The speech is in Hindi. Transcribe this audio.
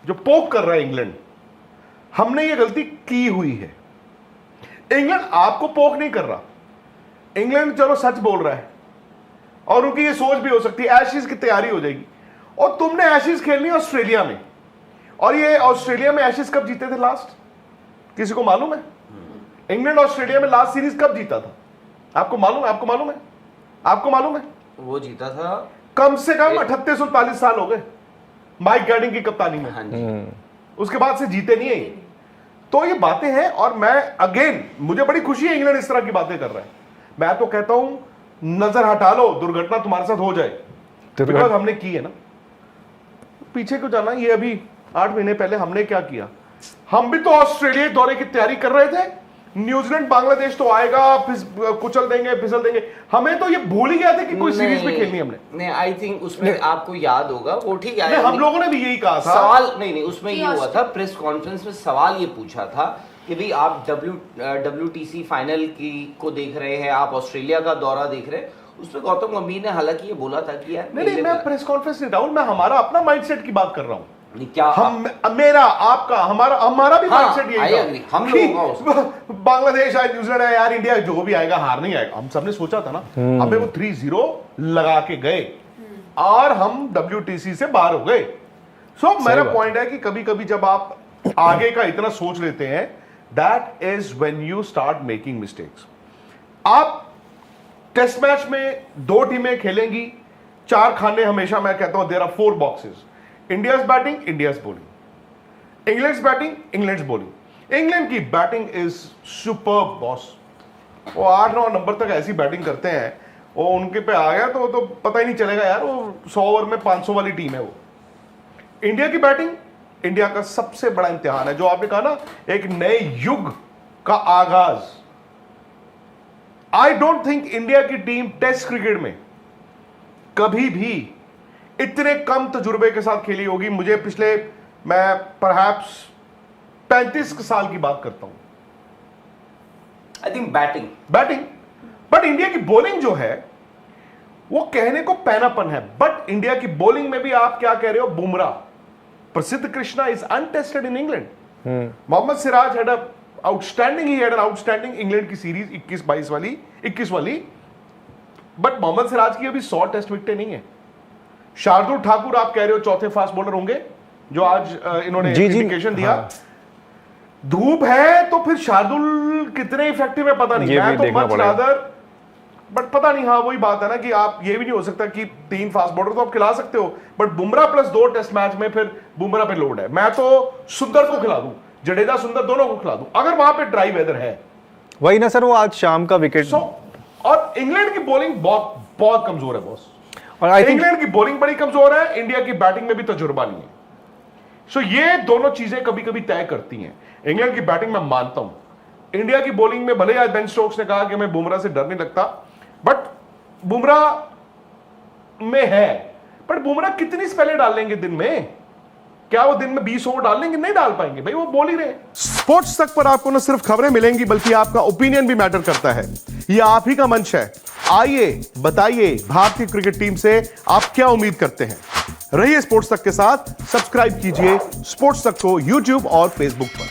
जो पोक कर रहा है इंग्लैंड, हमने ये गलती की हुई है। इंग्लैंड आपको पोक नहीं कर रहा, इंग्लैंड चलो सच बोल रहा है और उनकी ये सोच भी हो सकती है एशेज की तैयारी हो जाएगी, और तुमने एशेज खेलनी ऑस्ट्रेलिया में, और ये ऑस्ट्रेलिया में एशेज कब जीते थे लास्ट, किसी को मालूम है? इंग्लैंड ऑस्ट्रेलिया में लास्ट सीरीज कब जीता था? आपको मालूम है? आपको मालूम है? आपको मालूम है? वो जीता था कम से कम 38-39 साल हो गए माइक गैडिंग की कप्तानी में। हाँ जी। उसके बाद से जीते नहीं है ये। तो ये बातें हैं, और मैं अगेन मुझे बड़ी खुशी है इंग्लैंड इस तरह की बातें कर रहा है। मैं तो कहता हूं नजर हटा लो, दुर्घटना तुम्हारे साथ हो जाए, बिकॉज हमने की है ना। पीछे क्यों जाना, ये अभी 8 महीने पहले हमने क्या किया, हम भी तो ऑस्ट्रेलिया दौरे की तैयारी कर रहे थे। न्यूजीलैंड बांग्लादेश तो आएगा, कुचल देंगे, फिसल देंगे, हमें तो ये भूल ही गया था कि कोई सीरीज में खेलनी हमने। नहीं, आई थिंक उसमें आपको याद होगा, वो ठीक है, हम लोगों ने भी यही कहा था। सवाल नहीं, उसमें ये हुआ था, प्रेस कॉन्फ्रेंस में सवाल ये पूछा था कि भाई आप WTC फाइनल को देख रहे हैं, आप ऑस्ट्रेलिया का दौरा देख रहे हैं। उसमें गौतम गंभीर ने हालांकि ये बोला था कि यार नहीं, मैं प्रेस कॉन्फ्रेंस नहीं राहुल, मैं हमारा अपना माइंडसेट की बात कर रहा हूं। क्या मेरा, आपका, हमारा भी माइंडसेट यही था। हम लोग बांग्लादेश आए, न्यूजीलैंड आए, यार इंडिया जो भी आएगा हार नहीं आएगा, हम सबने सोचा था ना। हमें वो 3-0 लगा के गए और हम WTC से बाहर हो गए। सो मेरा पॉइंट है कि कभी कभी जब आप आगे का इतना सोच लेते हैं, that is when you start making mistakes. आप टेस्ट मैच में 2 टीमें खेलेंगी, 4 खाने, हमेशा मैं कहता हूं there are 4 boxes. India's batting, India's bowling, England's batting, England's bowling. England की बैटिंग इज सुपर्ब बॉस, वो 8-9 नंबर तक ऐसी बैटिंग करते हैं, वो उनके पे आ गया तो पता ही नहीं चलेगा यार, वो 100 ओवर में 500 वाली टीम है वो। इंडिया की बैटिंग, इंडिया का सबसे बड़ा इम्तिहान है, जो आपने कहा ना, एक नए युग का आगाज। आई डोंट थिंक इंडिया की टीम टेस्ट क्रिकेट में कभी भी इतने कम तजुर्बे के साथ खेली होगी। मुझे पिछले, मैं परहैप्स 35 साल की बात करता हूं। I think batting but India की बॉलिंग जो है वो कहने को पैनापन है, बट इंडिया की बॉलिंग में भी आप क्या कह रहे हो, Bumrah, Prasidh Krishna is untested in England. Mohammed Siraj had an outstanding England की सीरीज 21 वाली, बट मोहम्मद सिराज की अभी 100 टेस्ट विकेटें नहीं है। शार्दुल ठाकुर आप कह रहे हो चौथे फास्ट बॉलर होंगे, जो आज इन्होंने इंडिकेशन दिया। हाँ। धूप है तो फिर शार्दुल कितने इफेक्टिव है पता नहीं, मैं तो मच रादर, बट पता नहीं। हाँ, वही बात है ना कि आप, ये भी नहीं हो सकता कि 3 फास्ट बॉलर तो आप खिला सकते हो, but Bumrah plus 2 test match में फिर बुमराह पे लोड है। मैं तो सुंदर को खिला दूं, जडेजा सुंदर दोनों को खिला दूं, अगर वहां पे ड्राई वेदर है। वही ना सर, वो आज शाम का विकेट। और इंग्लैंड की बॉलिंग बहुत कमजोर है बॉस, और इंग्लैंड की बॉलिंग बड़ी कमजोर है, इंडिया की बैटिंग में भी तजुर्बा नहीं है। सो ये दोनों चीजें कभी कभी तय करती हैं। इंग्लैंड की बैटिंग में मानता हूं, इंडिया की बॉलिंग में भले आज बेन स्टोक्स ने कहा कि हमें बुमराह से डर नहीं लगता, बट बुमराह में है, बट बुमराह कितनी स्पेलें डाल लेंगे दिन में? क्या वो दिन में 20 ओवर डाल लेंगे? नहीं डाल पाएंगे भाई, वो बोल ही रहे। स्पोर्ट्स तक पर आपको न सिर्फ खबरें मिलेंगी, बल्कि आपका ओपिनियन भी मैटर करता है। ये आप ही का मंच है, आइए बताइए भारतीय क्रिकेट टीम से आप क्या उम्मीद करते हैं। रहिए स्पोर्ट्स तक के साथ, सब्सक्राइब कीजिए स्पोर्ट्स तक को YouTube और Facebook पर।